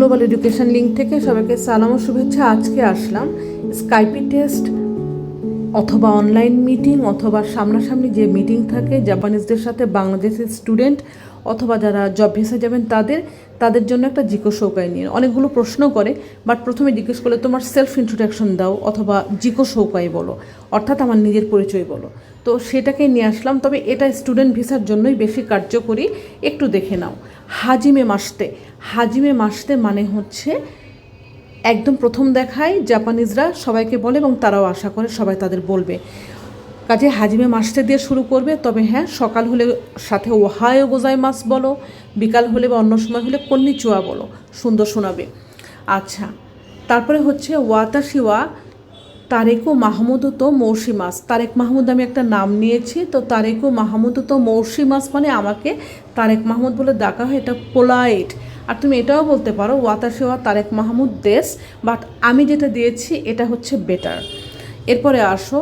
Global education link থেকে সবাইকে সালাম ও শুভেচ্ছা। আজকে আসলাম স্কাইপি টেস্ট অথবা অনলাইন মিটিং অথবা সামনাসামনি যে মিটিং থাকে জাপানিজদের সাথে বাংলাদেশের স্টুডেন্ট অথবা যারা জব ভিসা যাবেন তাদের জন্য একটা জিজ্ঞাসা উপায় নিয়ে অনেকগুলো প্রশ্ন করে। বাট প্রথমে জিজ্ঞেস করলে তোমার সেলফ ইন্ট্রোডাকশন দাও অথবা জিজ্ঞাসা উপায় বলো, অর্থাৎ আমার নিজের পরিচয় বলো। তো সেটাকে নিয়ে আসলাম, তবে এটা স্টুডেন্ট ভিসার জন্যই বেশি কার্যকরী। একটু দেখে নাও। হাজিমে মাসতে মানে হচ্ছে একদম প্রথম দেখায় জাপানিজরা সবাইকে বলে এবং তারাও আশা করে সবাই তাদের বলবে। কাজে হাজিমে মাসতে দিয়ে শুরু করবে। তবে হ্যাঁ, সকাল হলে সাথে ওহায়ো গোজাইমাস বলো, বিকাল হলে বা অন্য সময় হলে কন্নিচুয়া বলো, সুন্দর শোনাবে। আচ্ছা, তারপরে হচ্ছে ওয়াতাশি ওয়া তারেকু মাহমুদু তো মৌসিমাস। তারেক মাহমুদ আমি একটা নাম নিয়েছি, তো তারেকু মাহমুদু তো মৌসিমাস মানে আমাকে তারেক মাহমুদ বলে ডাকা হয়, এটা পোলাইট। আর তুমি এটাও বলতে পারো ওয়াতাশি ওয়া তারেক মাহমুদ দেশ, বাট আমি যেটা দিয়েছি এটা হচ্ছে বেটার। এরপরে আসো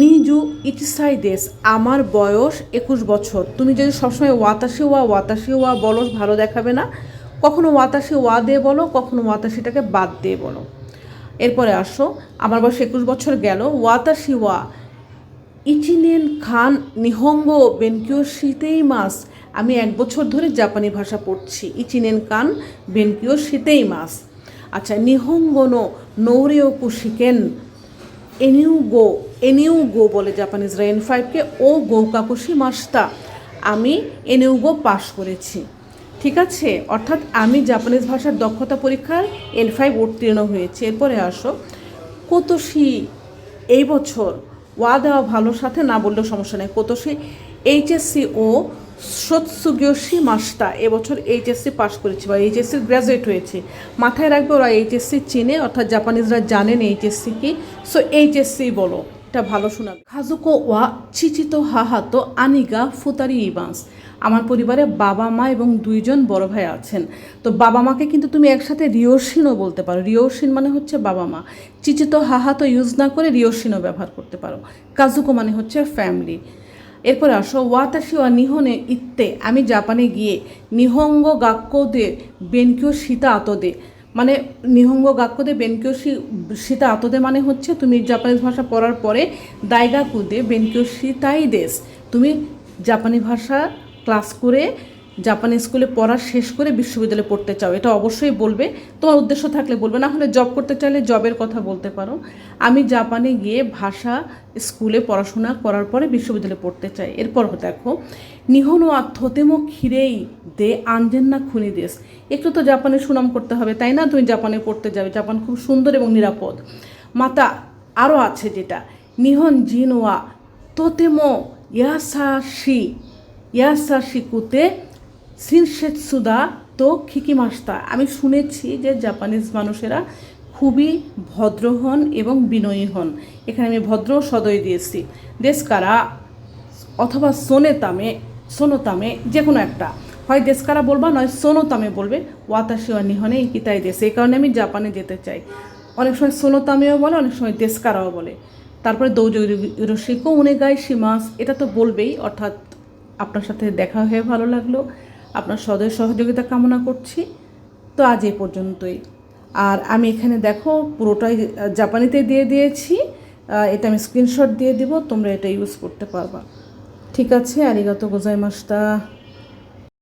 নিজু ইচিসাই দেশ, আমার বয়স 21 বছর। তুমি যদি সবসময় ওয়াতাশি ওয়া বলো ভালো দেখাবে না। কখনো ওয়াতাশি ওয়া দিয়ে বলো, কখনো ওয়াতাশিটাকে বাদ দিয়ে বলো। এরপরে আসো আমার বয়স 21 বছর গেল। ওয়াতাশি ওয়া ইচিনেন খান নিহঙ্গো বেনকিও শিতেই মাস, আমি 1 বছর ধরে জাপানি ভাষা পড়ছি। ইচিনেন কান বেনকিও শিতেই মাস। আচ্ছা, নিহঙ্গো নো নৌরিওকু শিকেন এনিউগো বলে জাপানিজরা N5কে। ও গৌকাকুশি মাস্তা, আমি এনিউগো পাশ করেছি। ঠিক আছে, অর্থাৎ আমি জাপানিজ ভাষার দক্ষতা পরীক্ষার N5 উত্তীর্ণ হয়েছে। এরপরে আসো কোতোশি, এই বছর ওয়া দেওয়া ভালোর সাথে না বললেও সমস্যা নেই। কোতোশি এইচএসসি ও সৎসুগিয়োশি মাস্তা, এবছর এইচএসসি পাশ করেছি বা এইচএসসি গ্র্যাজুয়েট হয়েছে। মাথায় রাখবে ওরা এইচএসসি চিনে, অর্থাৎ জাপানিজরা জানেন এইচএসসি কি, সো এইচএসসি বলো, এটা ভালো শোনাবে। খাজুকো ওয়া চিচিতো হাহাতো আনিগা ফুতারি ইবান্স, আমার পরিবারে বাবা মা এবং 2 জন বড় ভাই আছেন। তো বাবা মাকে কিন্তু তুমি একসাথে রিয়োশিনও বলতে পারো। রিয়োশিন মানে হচ্ছে বাবা মা। চিচিতো হাহাতো ইউজ না করে রিয়োশিনও ব্যবহার করতে পারো। কাজুকো মানে হচ্ছে ফ্যামিলি। এরপরে আসো ওয়াতাশি ওয়া নিহনে ইত্তে, আমি জাপানে গিয়ে নিহঙ্গ গাক্কোদে বেনকিও সীতা আতদে, মানে নিহঙ্গ গাক্কোদে বেনকিও সীতা আতদে মানে হচ্ছে তুমি জাপানিজ ভাষা পড়ার পরে দাইগাকুদে বেনকিও সীতাই দেশ, তুমি জাপানি ভাষা ক্লাস করে জাপানি স্কুলে পড়া শেষ করে বিশ্ববিদ্যালয়ে পড়তে চাও, এটা অবশ্যই বলবে। তোমার উদ্দেশ্য থাকলে বলবে, না হলে জব করতে চাইলে জবের কথা বলতে পারো। আমি জাপানে গিয়ে ভাষা স্কুলে পড়াশোনা করার পরে বিশ্ববিদ্যালয়ে পড়তে চাই। এরপর দেখো নিহন ওয়া থতেমো খিরেই দে আনজেন্না খুনি দেশ, একটু তো জাপানে সুনাম করতে হবে তাই না? তুমি জাপানে পড়তে যাবে, জাপান খুব সুন্দর এবং নিরাপদ। মাতা আরও আছে যেটা নিহন জিন ওয়া তোতেমো ইয়াসাশিকুতে সিনসেৎসুদা তো খিকিমাস্তা, আমি শুনেছি যে জাপানিজ মানুষেরা খুবই ভদ্র হন এবং বিনয়ী হন। এখানে আমি ভদ্র সদয় দিয়েছি। দেশকারা অথবা সোনোতামে যে কোনো একটা, হয় দেশকারা বলবা নয় সোনোতামে বলবে। ওয়াতাশি ওয়া নিহনে ইকিতাই দেশ, এই কারণে আমি জাপানে যেতে চাই। অনেক সময় সোনোতামেও বলে, অনেক সময় দেশকারাও বলে। তারপরে দৌজো ইরোশিকো উনেগাই শিমাস, এটা তো বলবেই, অর্থাৎ আপনার সাথে দেখা হয়ে ভালো লাগলো, আপনার সদয় সহযোগিতা কামনা করছি। তো আজ এই পর্যন্তই। আর আমি এখানে দেখো পুরোটাই জাপানিতে দিয়ে দিয়েছি, এটা আমি স্ক্রিনশট দিয়ে দিব, তোমরা এটা ইউজ করতে পারবা। ঠিক আছে, আরিগাতো গোজাইমাস্তা।